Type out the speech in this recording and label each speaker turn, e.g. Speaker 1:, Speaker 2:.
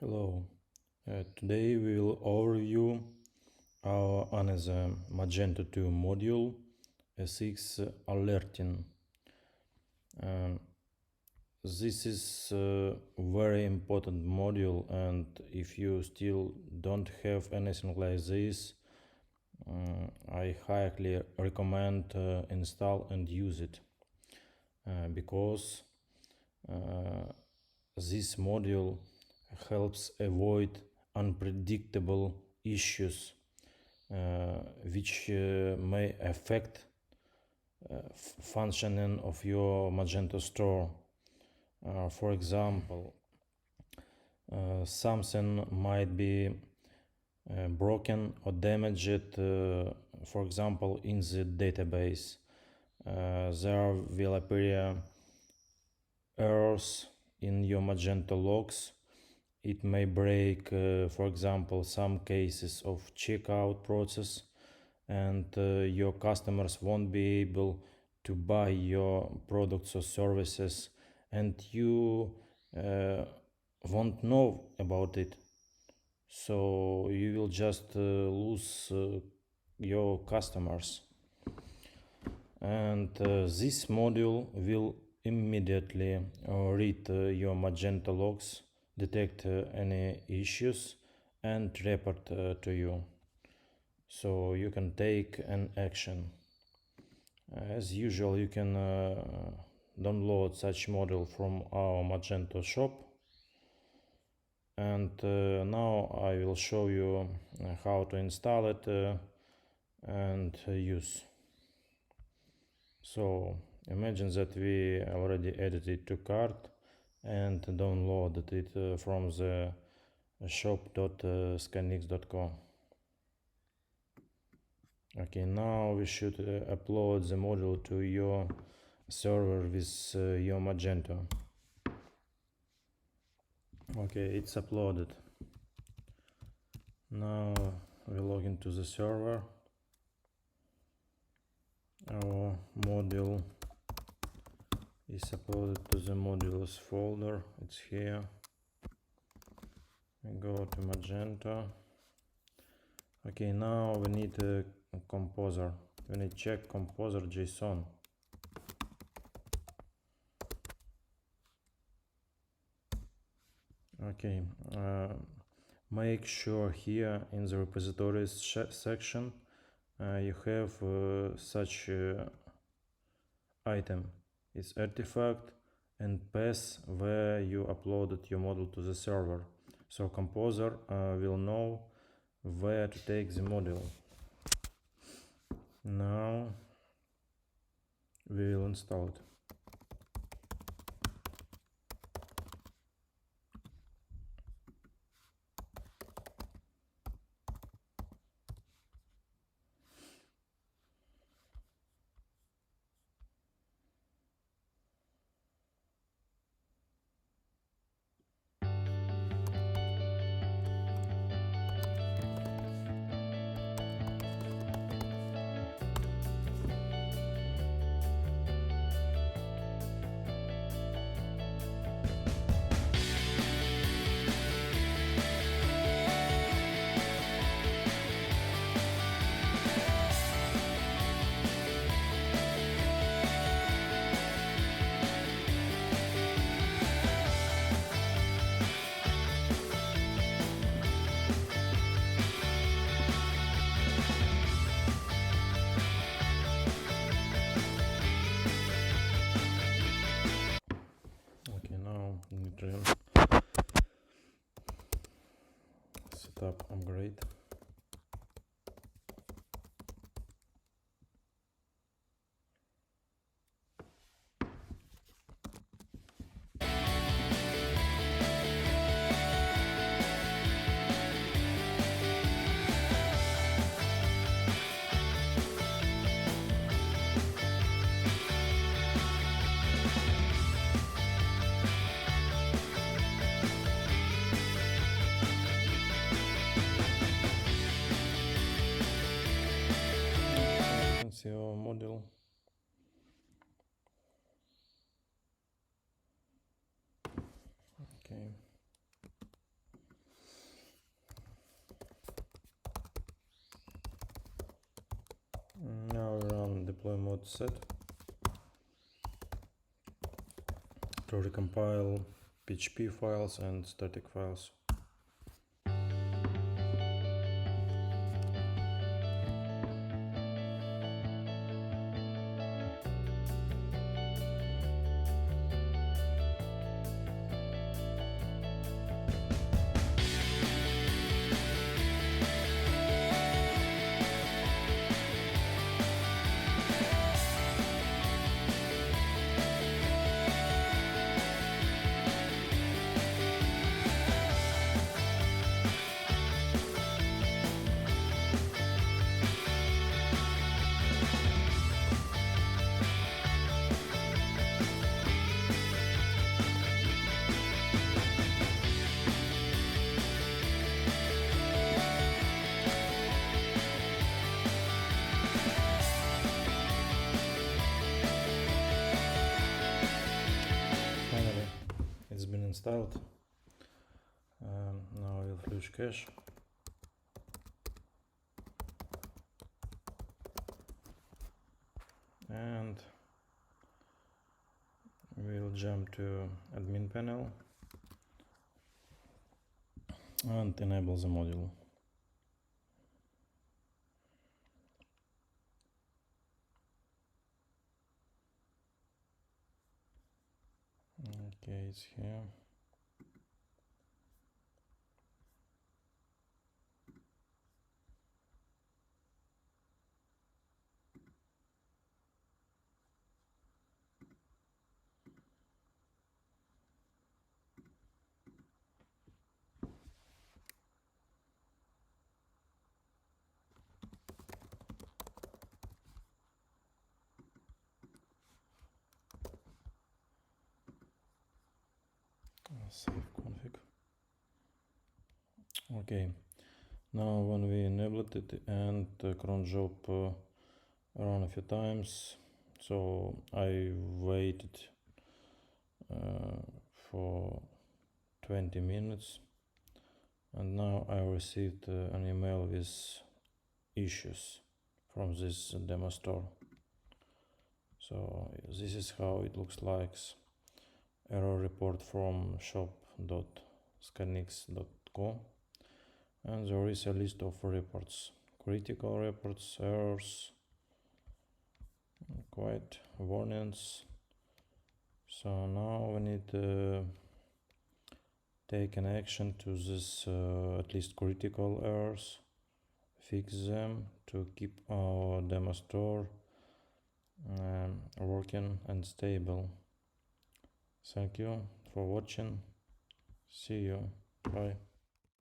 Speaker 1: Hello. Today we will overview our another Magento 2 module SX alerting. Um, this is a very important module, and if you still don't have anything like this, I highly recommend install and use it because this module helps avoid unpredictable issues which may affect functioning of your Magento store. For example, something might be broken or damaged, for example, in the database. There will appear errors in your Magento logs. It may break, for example, some cases of checkout process, and your customers won't be able to buy your products or services, and you won't know about it. So you will just lose your customers. And this module will immediately read your Magento logs, detect any issues, and report to you, so you can take an action. As usual, you can download such module from our Magento shop, and now I will show you how to install it and use. So imagine that we already added it to cart and downloaded it from the shop.skynix.com. Okay, now we should upload the module to your server with your Magento. Okay, it's uploaded. Now we log into the server. Our module is uploaded to the modules folder. It's here. We go to Magento. Okay, now we need a composer. We need check composer JSON. Okay, make sure here in the repositories section you have such item. It's artifact and path where you uploaded your model to the server. So composer will know where to take the module. Now we will install it. Okay, now we need to set up upgrade. See our model. Okay. not set to recompile PHP files and static files. Finally, it's been installed. Now we'll flush cache. And we'll jump to admin panel and enable the module. Okay, it's here. Save config. Okay, now when we enabled it and cron job run a few times, so I waited for 20 minutes and now I received an email with issues from this demo store. So this is how it looks like. Error report from shop.skynix.com, and there is a list of reports, critical reports, errors, quite warnings. So now we need to take an action to this at least critical errors, fix them to keep our demo store working and stable. Thank you for watching. See you. Bye.